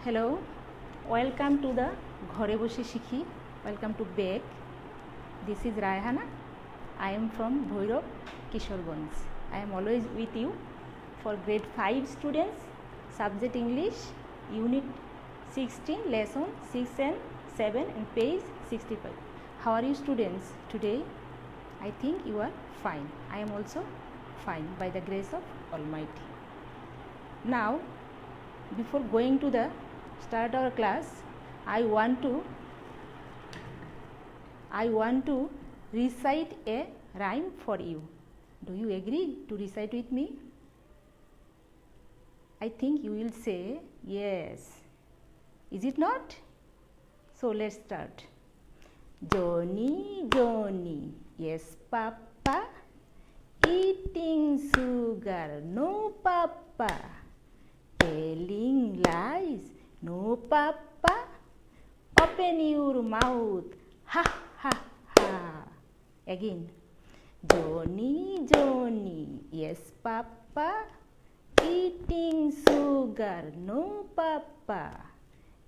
Hello, welcome to the Ghore Boshe Shikhi. Welcome to back. This is Rayhana. I am from Bhoirav, Kishoreganj. I am always with you for grade 5 students, subject English, unit 16, lesson 6 and 7 and page 65. How are you students today? I think you are fine. I am also fine by the grace of Almighty. Now, before going to the start our class, I want to recite a rhyme for you. Do you agree to recite with me? I think you will say yes. Is it not? So let's start. Johnny, Johnny, yes papa, eating sugar, no papa, telling lies, no papa, open your mouth, ha ha ha. Again. Johnny, Johnny, yes papa, eating sugar, no papa,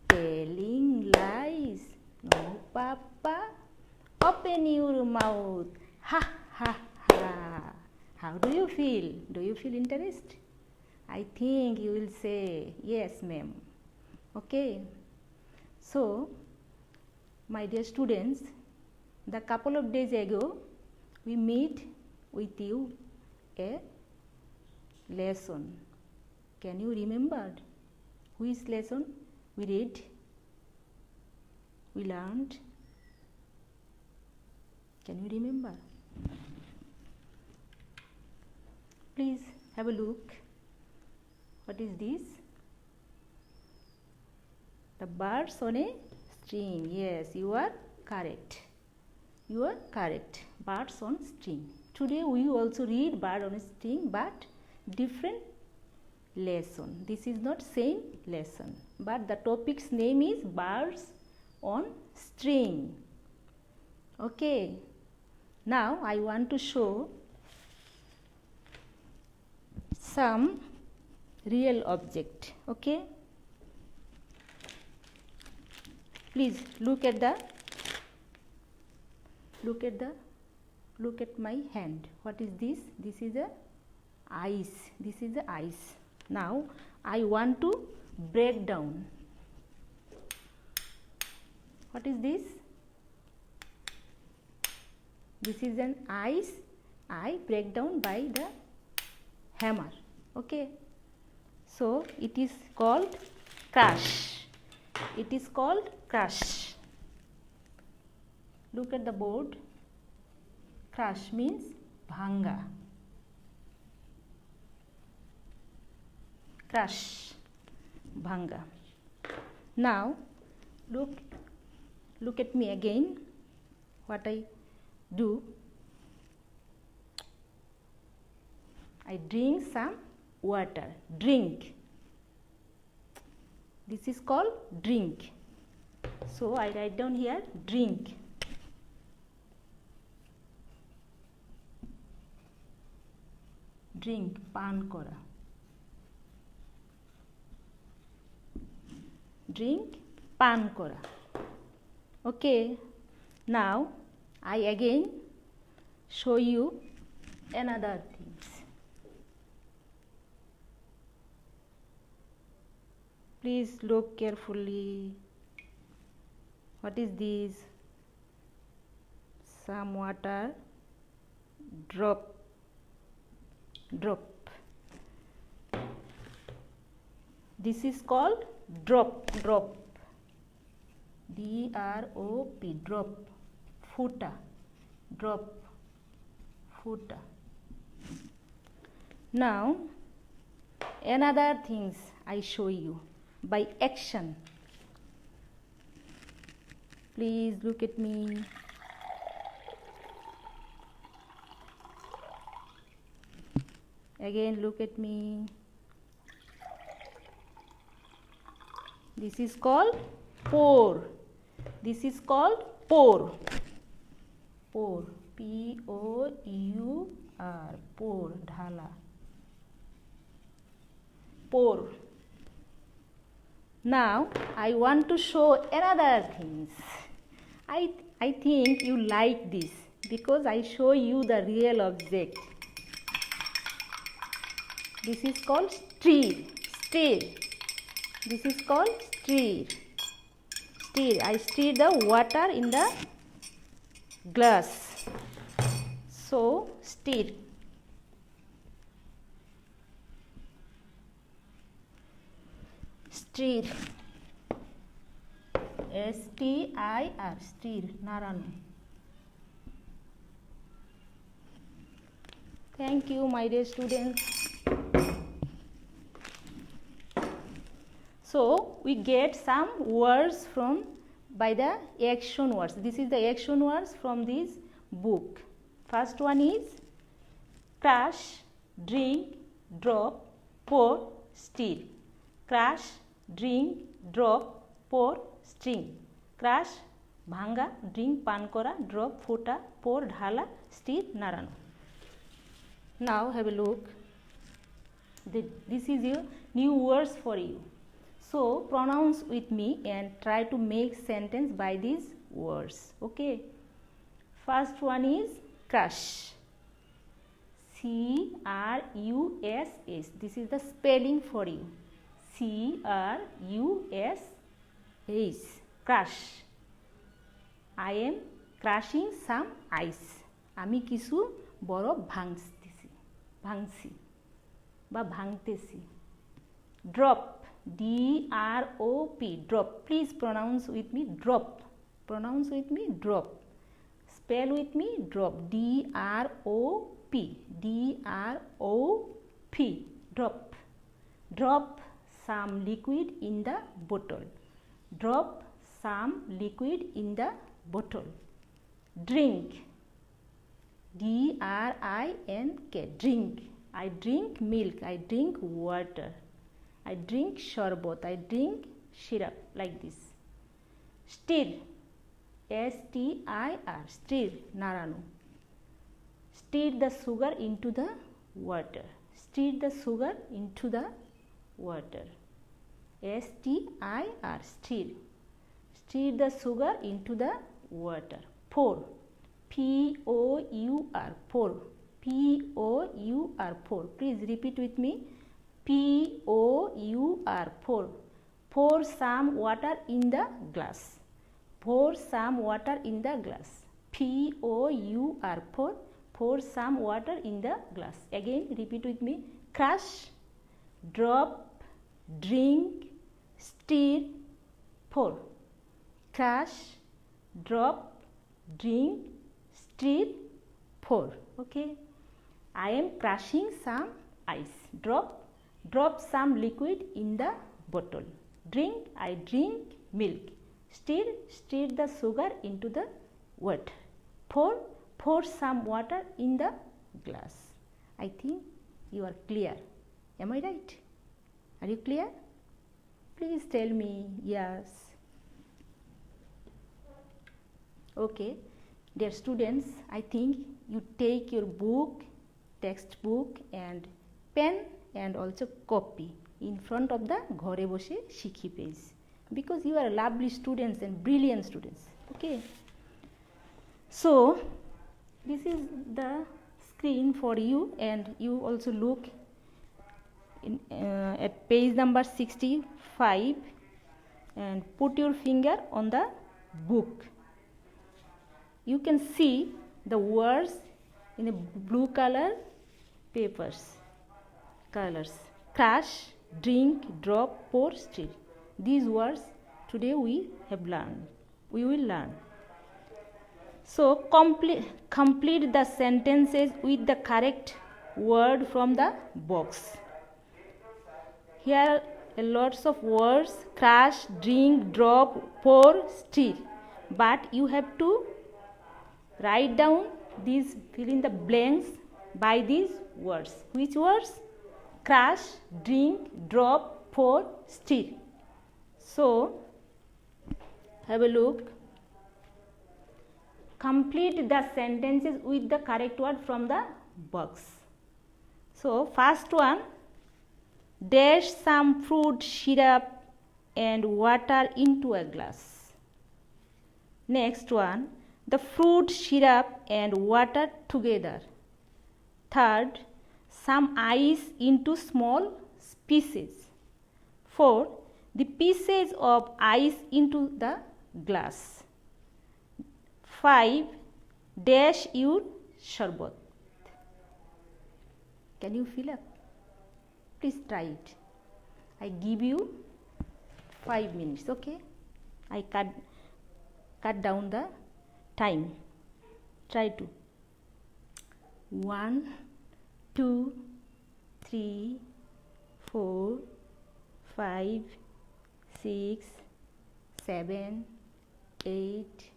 telling lies, no papa, open your mouth, ha ha ha. How do you feel? Do you feel interested? I think you will say yes ma'am. Okay. So, my dear students, the couple of days ago we meet with you a lesson. Can you remember which lesson we read? We learned. Can you remember? Please have a look. What is this? The birds on a string. Yes, you are correct. You are correct. Birds on string. Today we also read bird on a string, but different lesson. This is not same lesson, but the topic's name is birds on string. Okay. Now I want to show some real object. Okay. Please look at my hand. What is this? This is a ice. This is the ice. Now I want to break down. What is this? This is an ice. I break down by the hammer. Okay. So it is called crush. It is called crush. Look at the board. Crush means bhanga. Crush, bhanga. Now look at me again. What I do? I drink some water. Drink. This is called drink. So I write down here drink. Drink, pan kora. Drink, pan kora. Okay. Now I again show you another things. Please look carefully. What is this? Some water. Drop. Drop. This is called drop. Drop. D-R-O-P. Drop. Futa. Drop. Futa. Now another things I show you by action. Please look at me. Again look at me. This is called pour. This is called pour. Pour. P-O-U-R. Pour. Dhala. Pour. Now I want to show another things. I think you like this because I show you the real object. This is called stir. This is called stir. I stir the water in the glass. So stir. Stir. S-T-I-R. Stir. Naranu. Thank you, my dear students. So we get some words by the action words. This is the action words from this book. First one is crush, drink, drop, pour, stir. Crush, drink, drop, pour, stir. Crush, bhanga, drink, pan kora, drop, phota, pour, dhala, stir, narano. Now have a look. This is your new words for you. So pronounce with me and try to make sentence by these words. Okay. First one is crush. C-R-U-S-S. This is the spelling for you. C-R-U-S-S. Crush. I am crushing some ice. আমি কিছু বরফ ভাঙছি বা ভাঙতেছি। Drop. D-R-O-P. Drop. Please pronounce with me. Drop. Pronounce with me. Drop. Spell with me. Drop. D-R-O-P. D-R-O-P. Drop. Drop some liquid in the bottle. Drop some liquid in the bottle. Drink. D-R-I-N-K. Drink. I drink milk. I drink water. I drink sharbat. I drink syrup, like this. Stir. S-T-I-R. Stir. Naranu. Stir the sugar into the water. Stir the sugar into the water. S-T-I-R. Stir. Stir the sugar into the water. Pour. P-O-U-R. Pour. P-O-U-R. Pour. Please repeat with me. P-O-U-R. Pour. Pour some water in the glass. Pour some water in the glass. P-O-U-R. Pour. Pour some water in the glass. Again repeat with me. Crush, drop, drink, stir, pour. Crush, drop, drink, stir, pour. Okay. I am crushing some ice. Drop some liquid in the bottle. Drink, I drink milk. Stir the sugar into the water. Pour some water in the glass. I think you are clear. Am I right? Are you clear? Please tell me yes. Okay. Dear students, I think you take your book, textbook and pen and also copy in front of the ঘরে বসে শিখি page because you are lovely students and brilliant students. Okay. So this is the screen for you and you also look at page number 65 and put your finger on the book. You can see the words in a blue color colors. Crush, drink, drop, pour, stir. These words today we will learn. So complete the sentences with the correct word from the box. Here are lots of words: crush, drink, drop, pour, stir. But you have to write down these, fill in the blanks by these words. Which words? Crush, drink, drop, pour, stir. So have a look. Complete the sentences with the correct word from the box. So first one, dash some fruit syrup and water into a glass. Next one, the fruit syrup and water together. Third, some ice into small pieces. Fourth, the pieces of ice into the glass. 5, dash your sharbat. Can you fill up? Please try it. I give you 5 minutes, okay? I cut down the time. Try to. 1, 2, 3, 4, 5, 6, 7, 8,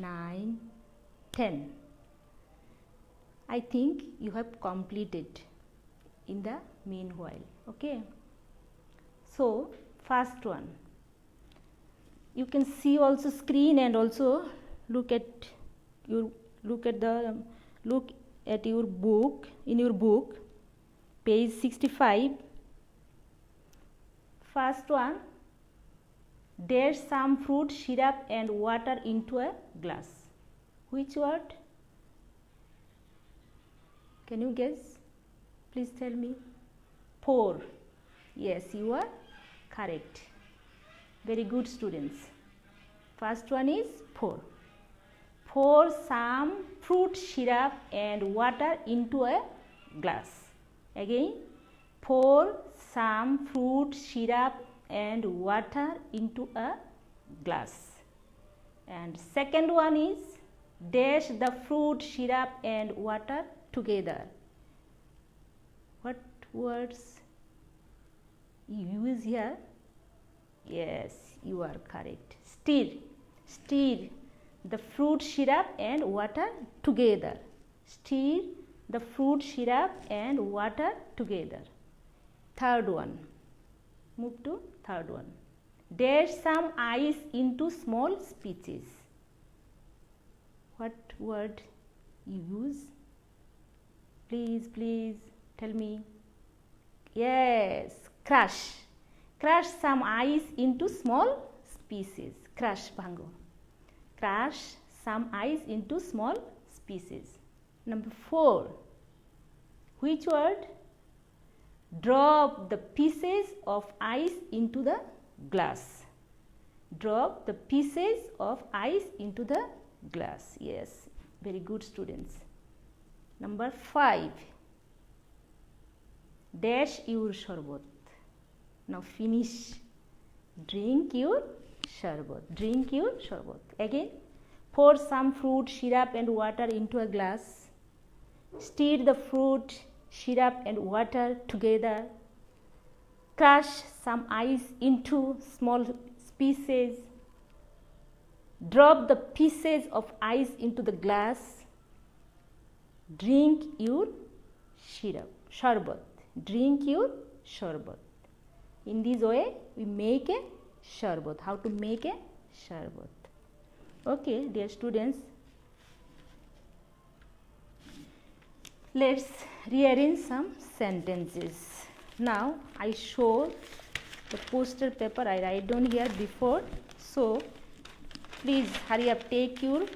9, 10. I think you have completed in the meanwhile, okay? So first one, you can see also screen and also look at your book, in your book, page 65. First one, dash some fruit syrup and water into a glass. Which word? Can you guess? Please tell me. Pour. Yes, you are correct. Very good, students. First one is pour. Pour some fruit syrup and water into a glass. Again, pour some fruit syrup and water into a glass. And second one is dash the fruit syrup and water together. What words you use here? Yes, you are correct. Stir. Stir the fruit syrup and water together. Stir the fruit syrup and water together. Third one. Move to third one. Dash some ice into small pieces. What word you use? Please tell me. Yes, crush. Crush some ice into small pieces. Crush, bhango. Crush some ice into small pieces. Number 4. Which word? Drop the pieces of ice into the glass. Drop the pieces of ice into the glass. Yes, very good, students. Number 5. Dash your sharbat. Now finish. Drink your sharbat. Drink your sharbat. Again, pour some fruit syrup and water into a glass. Stir the fruit syrup and water together. Crush some ice into small pieces. Drop the pieces of ice into the glass. Drink your sharbat. Drink your sharbat. In this way, we make a sharbat. How to make a sharbat? Okay, dear students, let's rearrange some sentences. Now, I show the poster paper I write down here before. So, please hurry up, take your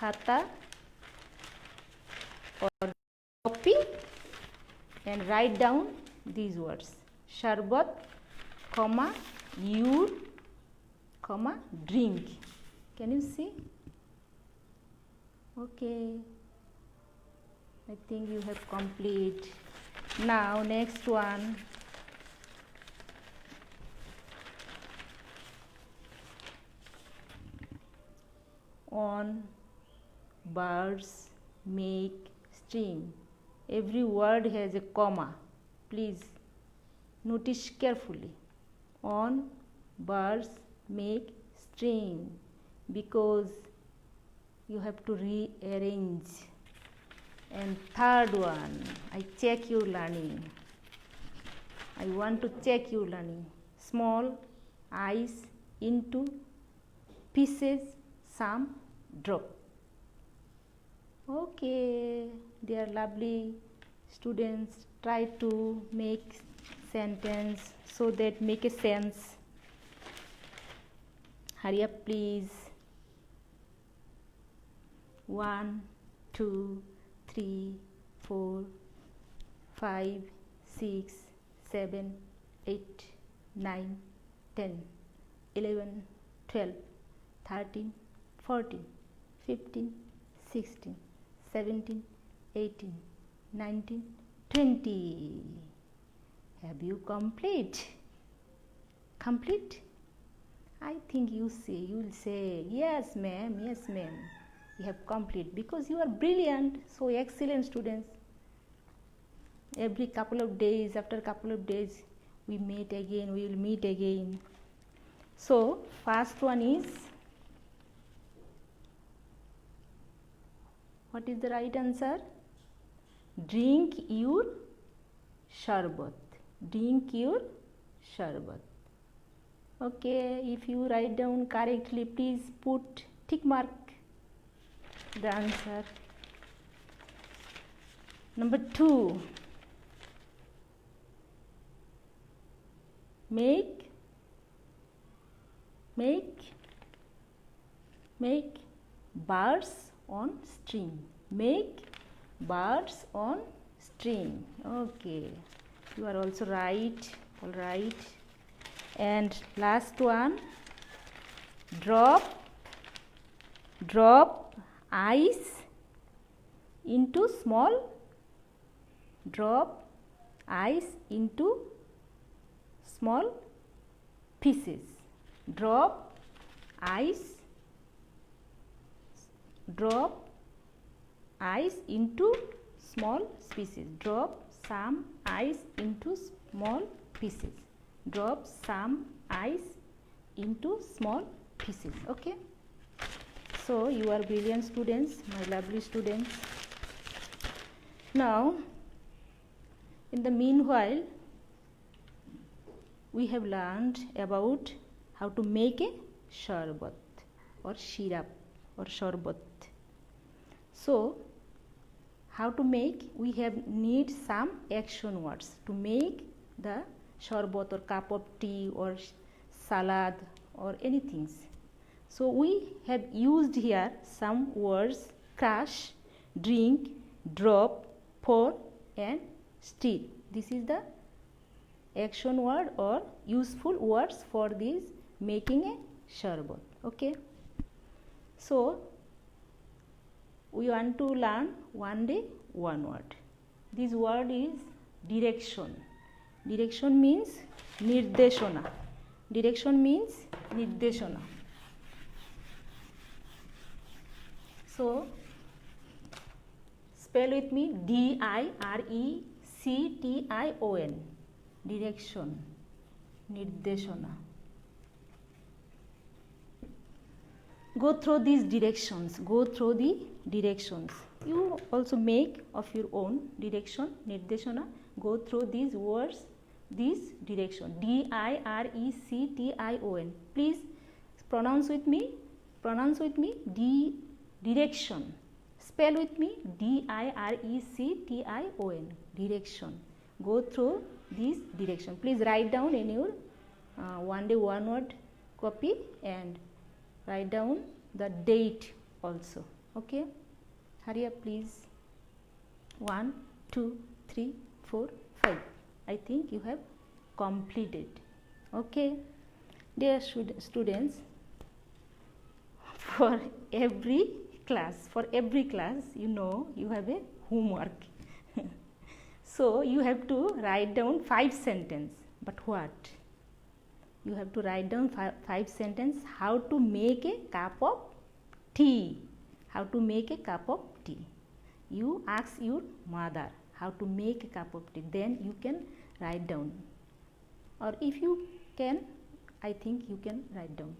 khata or copy and write down these words. Sharbat, comma, your, comma, drink. Can you see? Okay. I think you have complete. Now next one. On birds make string. Every word has a comma. Please notice carefully. On birds make string, because you have to rearrange. And third one, I check your learning. I want to check your learning. Small ice into pieces, some drop. Okay, dear lovely students, try to make sentence so that make a sense. Hurry up, please. 1, 2, 3, 4, 5, 6, 7, 8, 9, 10, 11, 12, 13, 14, 15, 16, 17, 18, 19, 20. Have you complete? Complete? I think you will say, yes ma'am, yes ma'am. You have complete because you are brilliant, so excellent students. Every couple of days, after couple of days, we will meet again. So, first one is, what is the right answer? Drink your sharbat. Drink your sharbat. Okay, if you write down correctly, please put tick mark the answer. Number 2. Make birds on string. Make birds on string. Okay, you are also right. All right. And last one, drop ice into small pieces. Drop ice into small pieces. Drop some ice into small pieces. Drop some ice into small pieces. Okay, so you are brilliant students, my lovely students. Now, in the meanwhile, we have learned about how to make a sharbat or syrup or sharbat. So, how to make? We need some action words to make the sharbat or cup of tea or salad or anything. So, we have used here some words: crush, drink, drop, pour and stir. This is the action word or useful words for this making a sharbat. Okay. So, we want to learn one day one word. This word is direction. Direction means nirdeshana. Direction means nirdeshana. So, spell with me: D-I-R-E-C-T-I-O-N. Direction, nirdeshana. Go through these directions. Go through the directions. You also make of your own direction, nirdeshana. Go through these words, this direction. D-I-R-E-C-T-I-O-N. Please pronounce with me. Pronounce with me. Direction. Spell with me: D-I-R-E-C-T-I-O-N. Direction. Go through this direction. Please write down in your one day one word copy and write down the date also. Okay. Hurry up, please. 1, 2, 3, 4, 5. I think you have completed. Okay. Dear students, for every class, you know you have a homework. So, you have to write down 5 sentences. But what? You have to write down 5 sentences how to make a cup of tea. How to make a cup of tea. You ask your mother how to make a cup of tea. Then you can write down. Or if you can, I think you can write down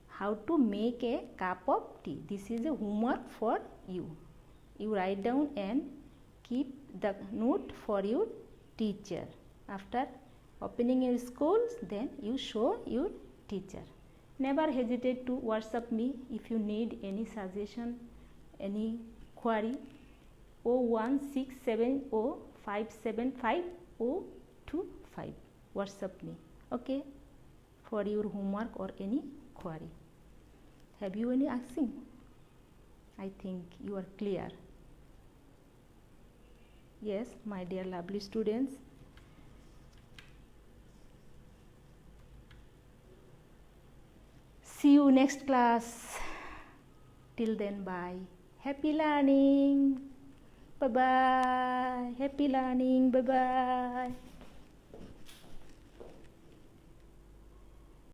how to make a cup of tea. This is a homework for you. You write down and keep the note for your teacher. After opening your schools, then you show your teacher. Never hesitate to WhatsApp me if you need any suggestion, any query. 01670575025. WhatsApp me. Okay, for your homework or any query. Have you any asking? I think you are clear. Yes, my dear lovely students. See you next class. Till then, bye. Happy learning. Bye bye. Happy learning. Bye bye.